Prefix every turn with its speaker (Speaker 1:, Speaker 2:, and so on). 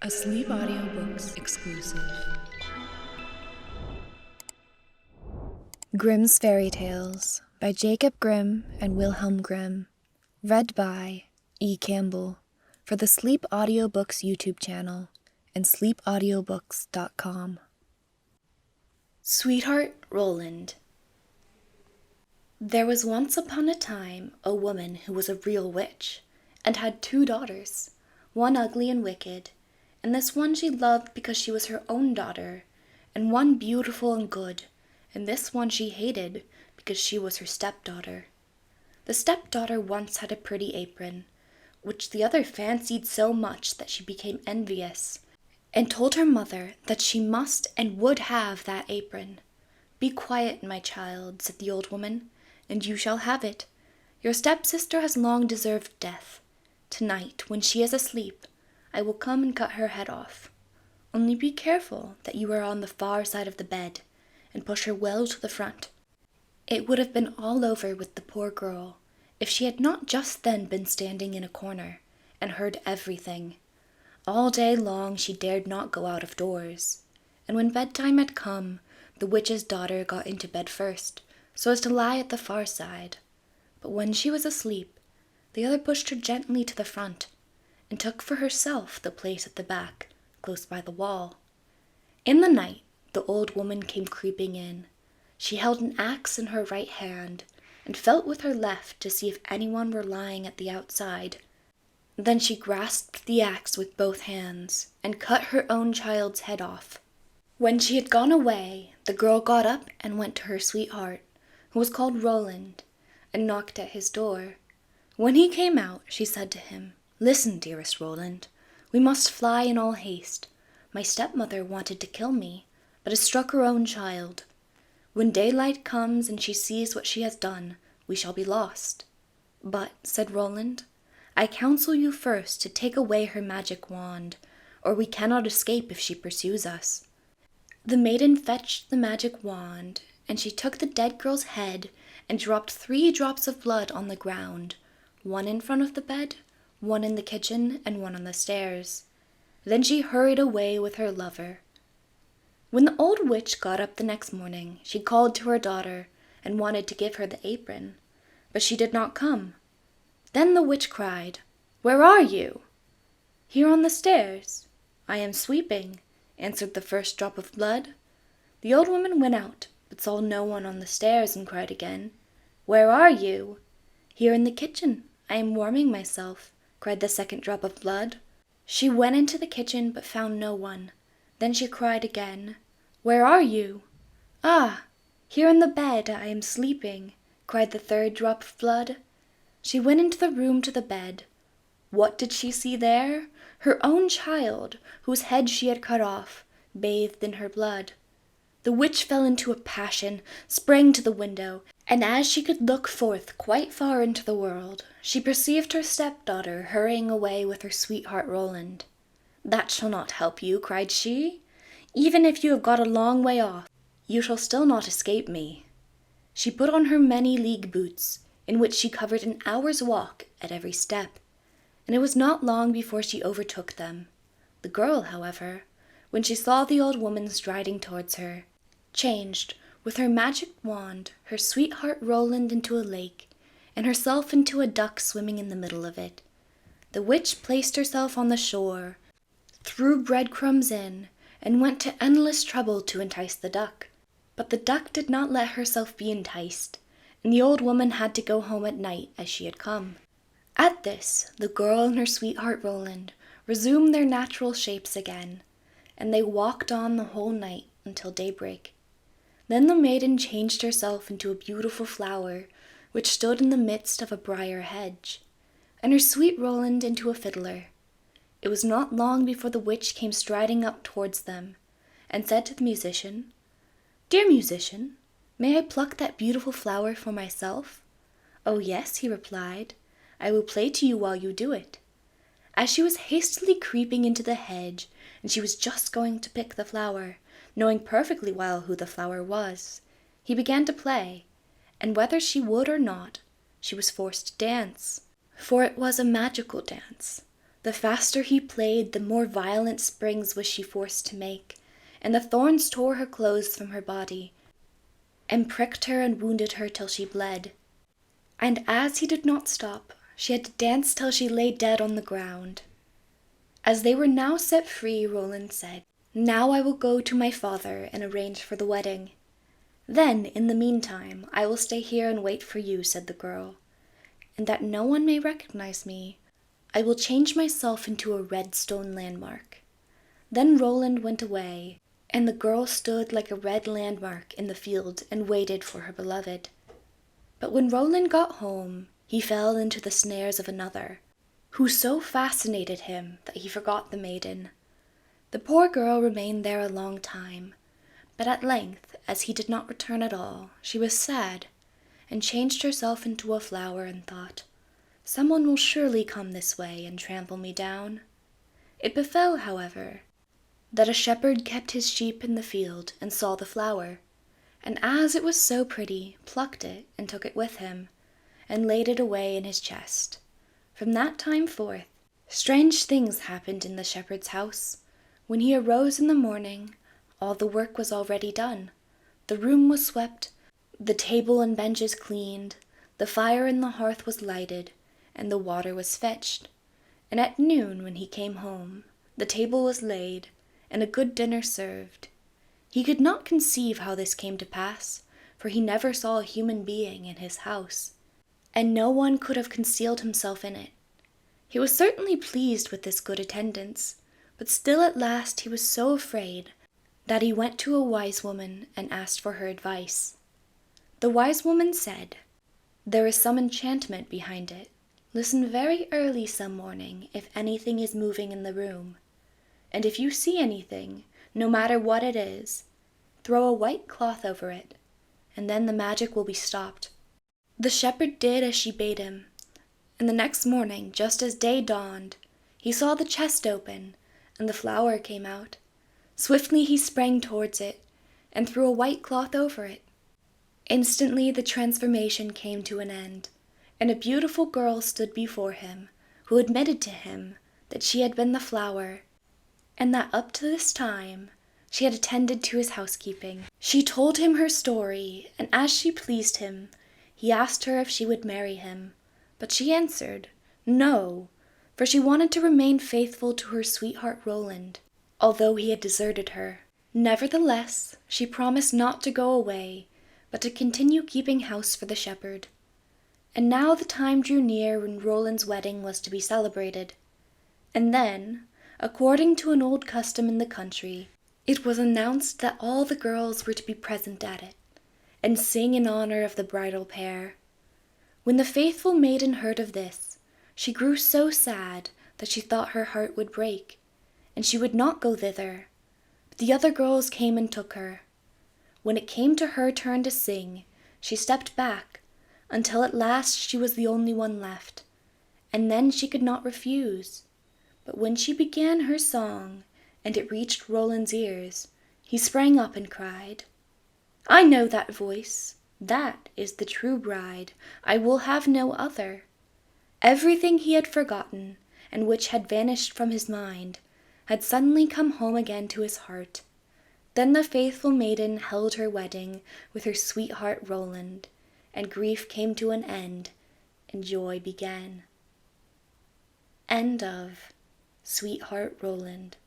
Speaker 1: A Sleep Audiobooks exclusive. Grimm's Fairy Tales by Jacob Grimm and Wilhelm Grimm. Read by E. Campbell for the Sleep Audiobooks YouTube channel and sleepaudiobooks.com. Sweetheart Roland. There was once upon a time a woman who was a real witch and had 2 daughters, one ugly and wicked, and this one she loved because she was her own daughter, and one beautiful and good, and this one she hated because she was her stepdaughter. The stepdaughter once had a pretty apron, which the other fancied so much that she became envious, and told her mother that she must and would have that apron. "Be quiet, my child," said the old woman, "and you shall have it. Your stepsister has long deserved death. Tonight, when she is asleep, I will come and cut her head off. Only be careful that you are on the far side of the bed, and push her well to the front." It would have been all over with the poor girl if she had not just then been standing in a corner and heard everything. All day long she dared not go out of doors, and when bedtime had come, the witch's daughter got into bed first, so as to lie at the far side. But when she was asleep, the other pushed her gently to the front, and took for herself the place at the back, close by the wall. In the night, the old woman came creeping in. She held an axe in her right hand, and felt with her left to see if anyone were lying at the outside. Then she grasped the axe with both hands, and cut her own child's head off. When she had gone away, the girl got up and went to her sweetheart, who was called Roland, and knocked at his door. When he came out, she said to him, "Listen, dearest Roland, we must fly in all haste. My stepmother wanted to kill me, but has struck her own child. When daylight comes and she sees what she has done, we shall be lost." "But," said Roland, "I counsel you first to take away her magic wand, or we cannot escape if she pursues us." The maiden fetched the magic wand, and she took the dead girl's head and dropped 3 drops of blood on the ground, one in front of the bed, one in the kitchen, and one on the stairs. Then she hurried away with her lover. When the old witch got up the next morning, she called to her daughter and wanted to give her the apron, but she did not come. Then the witch cried, "Where are you?" "Here on the stairs." "I am sweeping," answered the first drop of blood. The old woman went out, but saw no one on the stairs, and cried again, "Where are you?" "Here in the kitchen. I am warming myself," cried the second drop of blood. She went into the kitchen, but found no one. Then she cried again, "Where are you?" "Ah, here in the bed. I am sleeping," cried the third drop of blood. She went into the room to the bed. What did she see there? Her own child, whose head she had cut off, bathed in her blood. The witch fell into a passion, sprang to the window, and as she could look forth quite far into the world, she perceived her stepdaughter hurrying away with her sweetheart Roland. "That shall not help you," cried she. "Even if you have got a long way off, you shall still not escape me." She put on her many-league boots, in which she covered an hour's walk at every step, and it was not long before she overtook them. The girl, however, when she saw the old woman striding towards her, changed, with her magic wand, her sweetheart Roland into a lake, and herself into a duck swimming in the middle of it. The witch placed herself on the shore, threw breadcrumbs in, and went to endless trouble to entice the duck. But the duck did not let herself be enticed, and the old woman had to go home at night as she had come. At this, the girl and her sweetheart Roland resumed their natural shapes again, and they walked on the whole night until daybreak. Then the maiden changed herself into a beautiful flower, which stood in the midst of a briar hedge, and her sweet Roland into a fiddler. It was not long before the witch came striding up towards them, and said to the musician, "Dear musician, may I pluck that beautiful flower for myself?" "Oh yes," he replied, "I will play to you while you do it." As she was hastily creeping into the hedge, and she was just going to pick the flower, knowing perfectly well who the flower was, he began to play, and whether she would or not, she was forced to dance, for it was a magical dance. The faster he played, the more violent springs was she forced to make, and the thorns tore her clothes from her body, and pricked her and wounded her till she bled. And as he did not stop, she had to dance till she lay dead on the ground. As they were now set free, Roland said, "Now I will go to my father and arrange for the wedding. Then, in the meantime, I will stay here and wait for you," said the girl. "And that no one may recognize me, I will change myself into a red stone landmark." Then Roland went away, and the girl stood like a red landmark in the field and waited for her beloved. But when Roland got home, he fell into the snares of another, who so fascinated him that he forgot the maiden. The poor girl remained there a long time, but at length, as he did not return at all, she was sad, and changed herself into a flower and thought, "Someone will surely come this way and trample me down." It befell, however, that a shepherd kept his sheep in the field and saw the flower, and as it was so pretty, plucked it and took it with him, and laid it away in his chest. From that time forth, strange things happened in the shepherd's house. When he arose in the morning, all the work was already done. The room was swept, the table and benches cleaned, the fire in the hearth was lighted, and the water was fetched. And at noon, when he came home, the table was laid, and a good dinner served. He could not conceive how this came to pass, for he never saw a human being in his house, and no one could have concealed himself in it. He was certainly pleased with this good attendance, but still at last he was so afraid that he went to a wise woman and asked for her advice. The wise woman said, "There is some enchantment behind it. Listen very early some morning if anything is moving in the room. And if you see anything, no matter what it is, throw a white cloth over it, and then the magic will be stopped." The shepherd did as she bade him, and the next morning, just as day dawned, he saw the chest open, and the flower came out. Swiftly he sprang towards it, and threw a white cloth over it. Instantly the transformation came to an end, and a beautiful girl stood before him, who admitted to him that she had been the flower, and that up to this time she had attended to his housekeeping. She told him her story, and as she pleased him, he asked her if she would marry him, but she answered, "No," for she wanted to remain faithful to her sweetheart Roland, although he had deserted her. Nevertheless, she promised not to go away, but to continue keeping house for the shepherd. And now the time drew near when Roland's wedding was to be celebrated. And then, according to an old custom in the country, it was announced that all the girls were to be present at it, and sing in honor of the bridal pair. When the faithful maiden heard of this, she grew so sad that she thought her heart would break, and she would not go thither. But the other girls came and took her. When it came to her turn to sing, she stepped back, until at last she was the only one left, and then she could not refuse. But when she began her song, and it reached Roland's ears, he sprang up and cried, "I know that voice. That is the true bride. I will have no other." Everything he had forgotten, and which had vanished from his mind, had suddenly come home again to his heart. Then the faithful maiden held her wedding with her sweetheart Roland, and grief came to an end, and joy began. End of Sweetheart Roland.